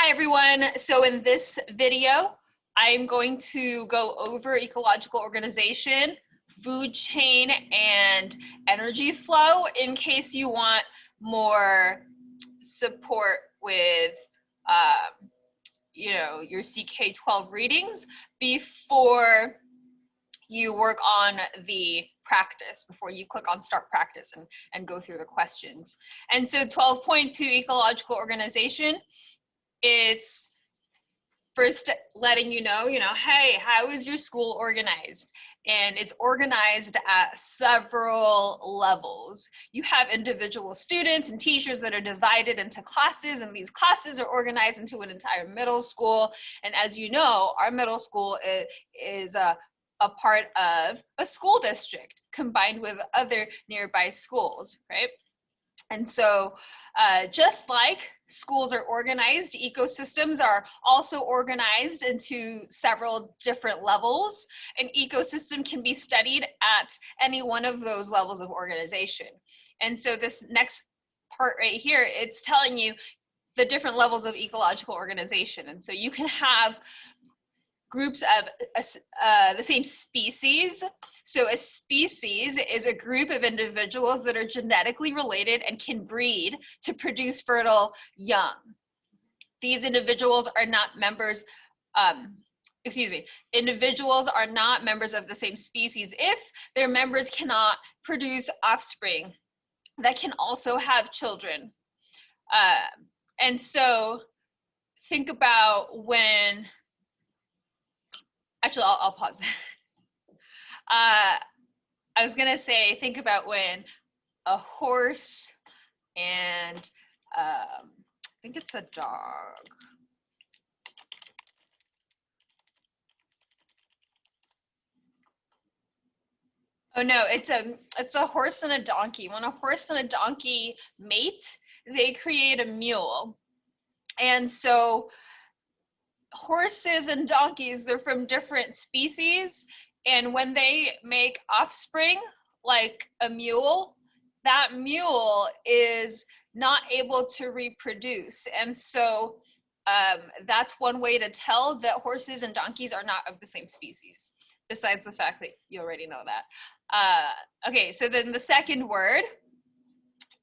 Hi everyone. So in this video, I'm going to go over ecological organization, food chain, and energy flow in case you want more support with your CK12 readings before you work on the practice, before you click on start practice and go through the questions. And so 12.2 ecological organization, it's first letting you know, hey, how is your school organized? And it's organized at several levels. You have individual students and teachers that are divided into classes, and these classes are organized into an entire middle school. And as you know, our middle school is a part of a school district combined with other nearby schools, right? And so just like schools are organized, ecosystems are also organized into several different levels. An ecosystem can be studied at any one of those levels of organization. And so this next part right here, it's telling you the different levels of ecological organization. And so you can have groups of the same species. So a species is a group of individuals that are genetically related and can breed to produce fertile young. These individuals are not members, individuals are not members of the same species if their members cannot produce offspring that can also have children. And so think about when, actually, I'll pause. I was gonna say, think about when a horse and I think it's a dog. Oh no, it's a horse and a donkey. When a horse and a donkey mate, they create a mule. And so horses and donkeys, they're from different species, and when they make offspring, like a mule, that mule is not able to reproduce. And so that's one way to tell that horses and donkeys are not of the same species, besides the fact that you already know that. Okay, so then the second word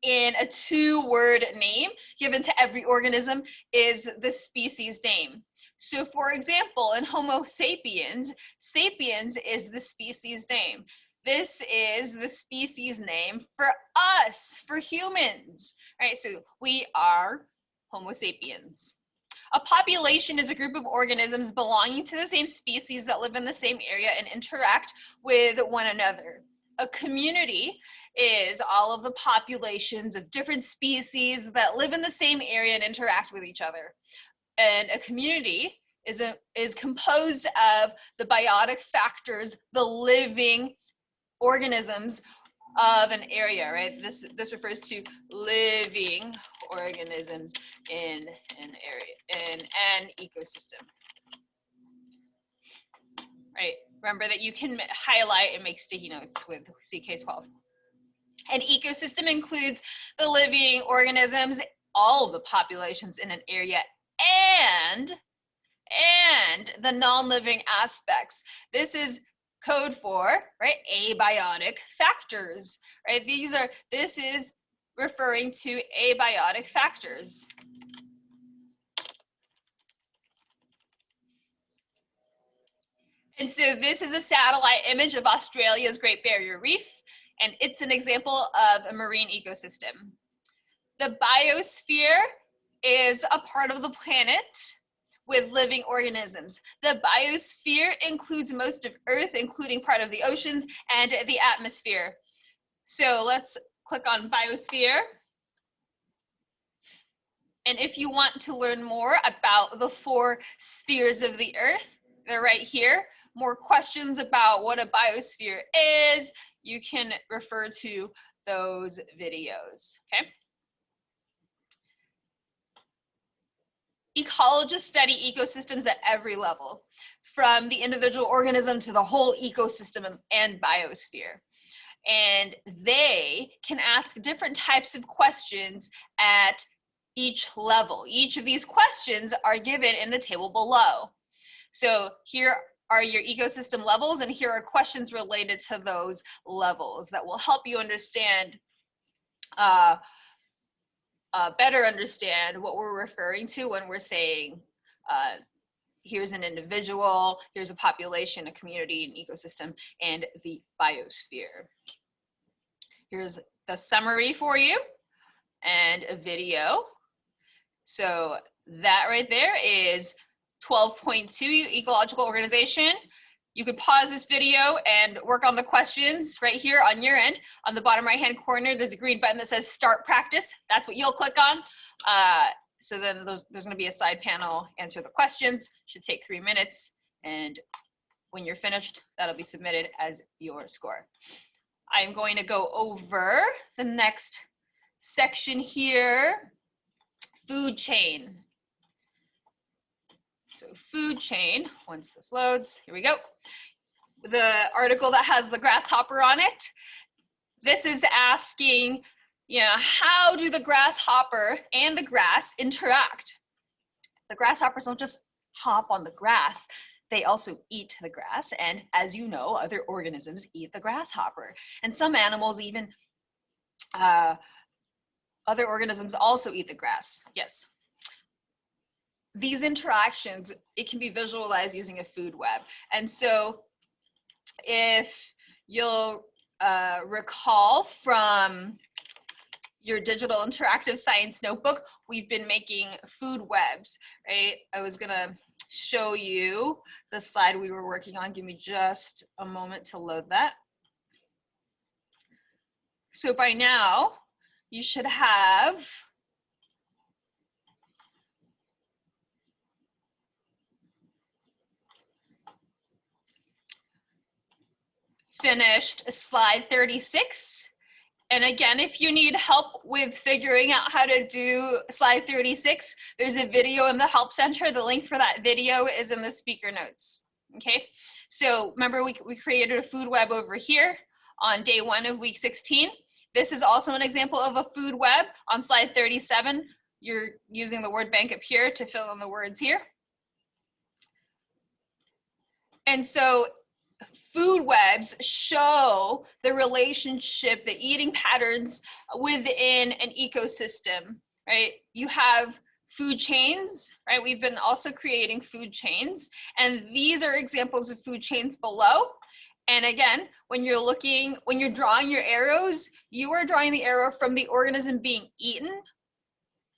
in a two-word name given to every organism is the species name. So for example, in Homo sapiens, sapiens is the species name. This is the species name for us, for humans, right? So we are Homo sapiens. A population is a group of organisms belonging to the same species that live in the same area and interact with one another. A community is all of the populations of different species that live in the same area and interact with each other. And a community is composed of the biotic factors, the living organisms of an area, right? This refers to living organisms in an area, in an ecosystem. Right, remember that you can highlight and make sticky notes with CK12. An ecosystem includes the living organisms, all the populations in an area, and the non-living aspects. This is code for, right, abiotic factors, right? This is referring to abiotic factors. And so this is a satellite image of Australia's Great Barrier Reef, and it's an example of a marine ecosystem. The biosphere is a part of the planet with living organisms. The biosphere includes most of Earth, including part of the oceans and the atmosphere. So let's click on biosphere. And if you want to learn more about the 4 spheres of the Earth, they're right here. More questions about what a biosphere is, you can refer to those videos, okay? Ecologists study ecosystems at every level, from the individual organism to the whole ecosystem and biosphere. And they can ask different types of questions at each level. Each of these questions are given in the table below. So here are your ecosystem levels, and here are questions related to those levels that will help you understand, better understand what we're referring to when we're saying, here's an individual, here's a population, a community, an ecosystem, and the biosphere. Here's the summary for you and a video. So that right there is 12.2 ecological organization. You could pause this video and work on the questions right here on your end. On the bottom right hand corner, there's a green button that says start practice. That's what you'll click on. So then there's going to be a side panel, answer the questions, should take 3 minutes. And when you're finished, that'll be submitted as your score. I'm going to go over the next section here, food chain. So food chain, once this loads, here we go. The article that has the grasshopper on it, this is asking, you know, how do the grasshopper and the grass interact? The grasshoppers don't just hop on the grass, they also eat the grass. And as you know, other organisms eat the grasshopper. And some animals even, other organisms also eat the grass, yes. These interactions, it can be visualized using a food web. And so if you'll recall from your digital interactive science notebook, we've been making food webs, right? I was gonna show you the slide we were working on. Give me just a moment to load that. So by now, you should have finished slide 36. And again, if you need help with figuring out how to do slide 36, there's a video in the Help Center. The link for that video is in the speaker notes, okay? So remember, we created a food web over here on day 1 of week 16. This is also an example of a food web on slide 37. You're using the word bank up here to fill in the words here. And so food webs show the relationship, the eating patterns within an ecosystem, right? You have food chains, right? We've been also creating food chains, and these are examples of food chains below. And again, when you're looking, when you're drawing your arrows, you are drawing the arrow from the organism being eaten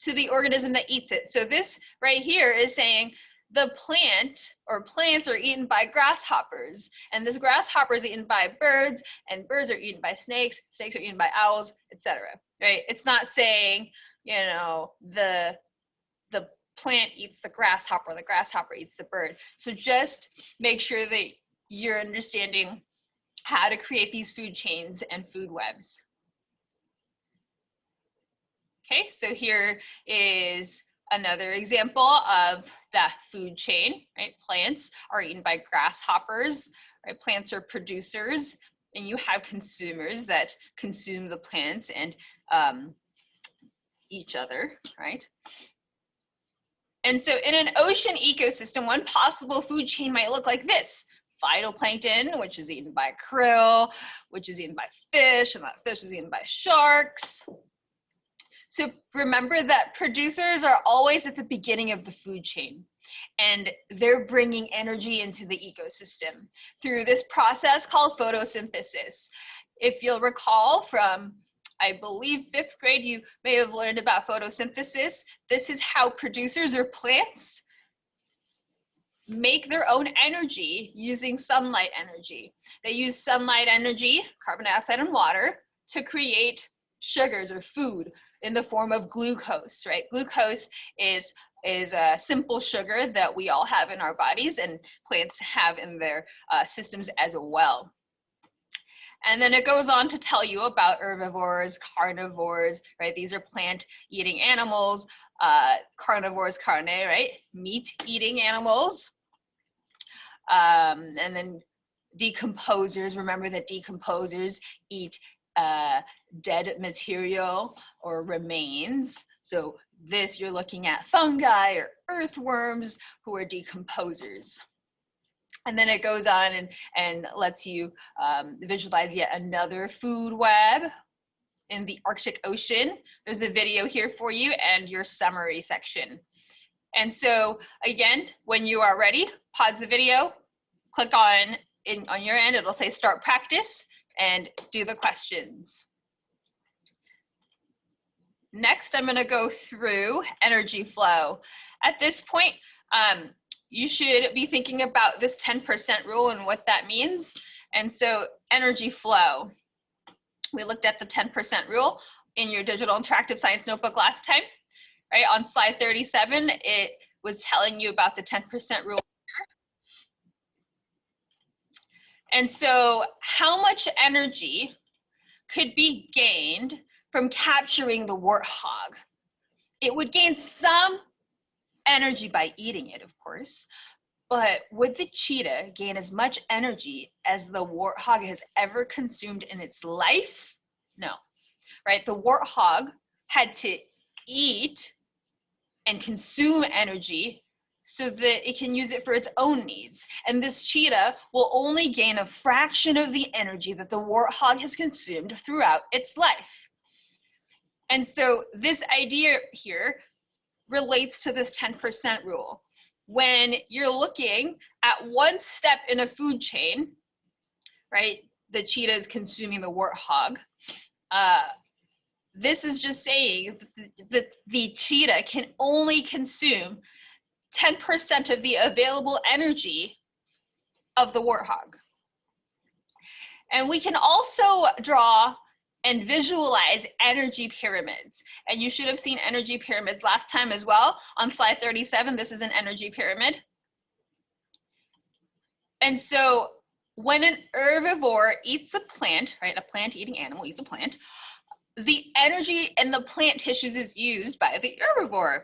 to the organism that eats it. So this right here is saying the plant or plants are eaten by grasshoppers, and this grasshopper is eaten by birds, and birds are eaten by snakes, snakes are eaten by owls, etc. Right? It's not saying, you know, the plant eats the grasshopper eats the bird. So just make sure that you're understanding how to create these food chains and food webs. Okay, so here is another example of the food chain, right? Plants are eaten by grasshoppers, right? Plants are producers, and you have consumers that consume the plants and each other, right? And so in an ocean ecosystem, one possible food chain might look like this. Phytoplankton, which is eaten by krill, which is eaten by fish, and that fish is eaten by sharks. So remember that producers are always at the beginning of the food chain, and they're bringing energy into the ecosystem through this process called photosynthesis. If you'll recall from, I believe, 5th grade, you may have learned about photosynthesis. This is how producers or plants make their own energy using sunlight energy. They use sunlight energy, carbon dioxide and water, to create sugars or food in the form of glucose, right? Glucose is a simple sugar that we all have in our bodies, and plants have in their systems as well. And then it goes on to tell you about herbivores, carnivores, right? These are plant-eating animals. Carnivores, carne, right? Meat-eating animals. And then decomposers. Remember that decomposers eat dead material or remains. So this, you're looking at fungi or earthworms who are decomposers. And then it goes on and lets you visualize yet another food web in the Arctic Ocean. There's a video here for you and your summary section. And so again, when you are ready, pause the video, click on your end, it'll say start practice, and do the questions. Next, I'm gonna go through energy flow. At this point, you should be thinking about this 10% rule and what that means. And so energy flow, we looked at the 10% rule in your digital interactive science notebook last time, right? On slide 37, it was telling you about the 10% rule. And so how much energy could be gained from capturing the warthog? It would gain some energy by eating it, of course, but would the cheetah gain as much energy as the warthog has ever consumed in its life? No, right? The warthog had to eat and consume energy so that it can use it for its own needs. And this cheetah will only gain a fraction of the energy that the warthog has consumed throughout its life. And so this idea here relates to this 10% rule. When you're looking at one step in a food chain, right, the cheetah is consuming the warthog, this is just saying that the cheetah can only consume 10% of the available energy of the warthog. And we can also draw and visualize energy pyramids. And you should have seen energy pyramids last time as well. On slide 37, this is an energy pyramid. And so when an herbivore eats a plant, right, a plant-eating animal eats a plant, the energy in the plant tissues is used by the herbivore.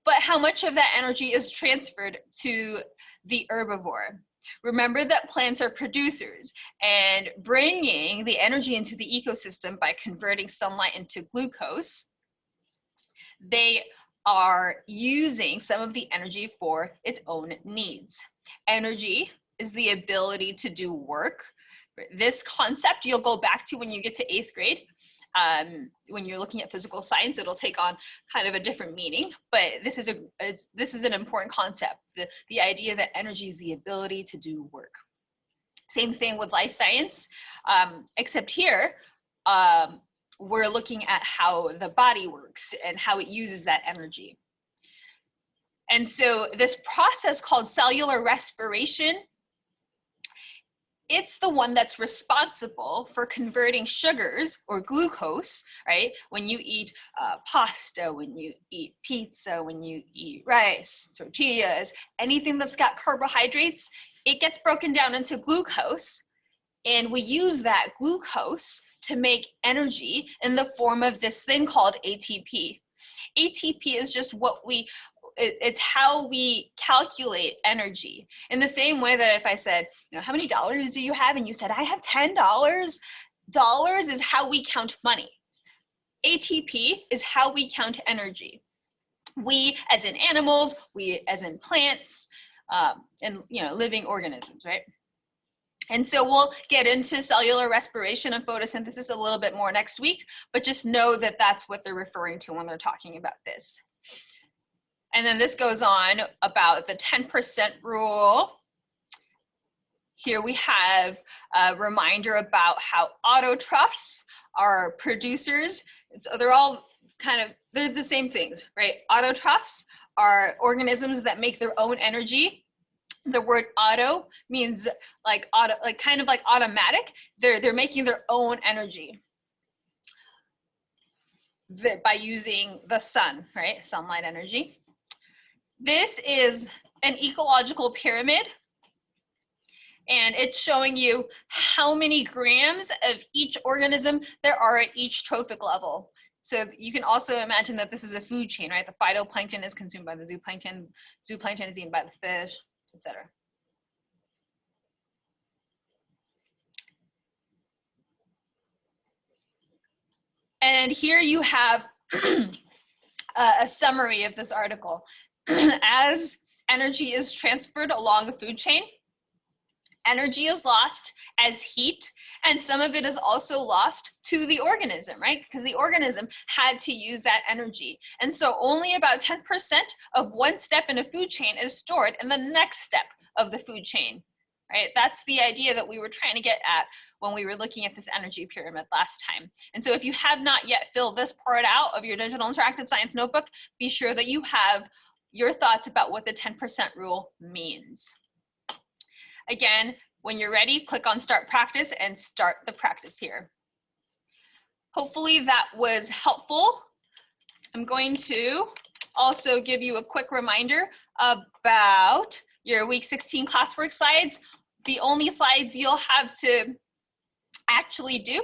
But how much of that energy is transferred to the herbivore? Remember that plants are producers, and bringing the energy into the ecosystem by converting sunlight into glucose, they are using some of the energy for its own needs. Energy is the ability to do work. This concept you'll go back to when you get to 8th grade. When you're looking at physical science, it'll take on kind of a different meaning, but this is an important concept, the idea that energy is the ability to do work. Same thing with life science, except here, we're looking at how the body works and how it uses that energy. And so this process called cellular respiration, it's the one that's responsible for converting sugars or glucose, right? When you eat pasta, when you eat pizza, when you eat rice, tortillas, anything that's got carbohydrates, it gets broken down into glucose. And we use that glucose to make energy in the form of this thing called ATP. ATP is just it's how we calculate energy. In the same way that if I said, you know, how many dollars do you have? And you said, I have $10. Dollars is how we count money. ATP is how we count energy. We as in animals, we as in plants, and living organisms, right? And so we'll get into cellular respiration and photosynthesis a little bit more next week, but just know that that's what they're referring to when they're talking about this. And then this goes on about the 10% rule. Here we have a reminder about how autotrophs are producers. They're the same things, right? Autotrophs are organisms that make their own energy. The word auto means kind of like automatic. They're making their own energy by using the sun, right? Sunlight energy. This is an ecological pyramid, and it's showing you how many grams of each organism there are at each trophic level. So you can also imagine that this is a food chain, right? The phytoplankton is consumed by the zooplankton, zooplankton is eaten by the fish, etc. And here you have a summary of this article. As energy is transferred along a food chain, energy is lost as heat, and some of it is also lost to the organism, right? Because the organism had to use that energy. And so only about 10% of one step in a food chain is stored in the next step of the food chain, right? That's the idea that we were trying to get at when we were looking at this energy pyramid last time. And so if you have not yet filled this part out of your digital interactive science notebook, be sure that you have your thoughts about what the 10% rule means. Again, when you're ready, click on Start Practice and start the practice here. Hopefully that was helpful. I'm going to also give you a quick reminder about your week 16 classwork slides. The only slides you'll have to actually do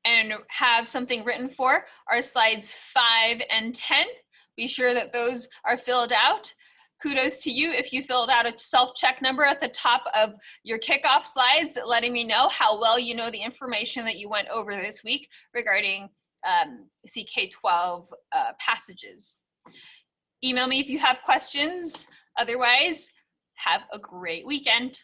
and have something written for are slides 5 and 10. Be sure that those are filled out. Kudos to you if you filled out a self-check number at the top of your kickoff slides, letting me know how well you know the information that you went over this week regarding CK12 passages. Email me if you have questions. Otherwise, have a great weekend.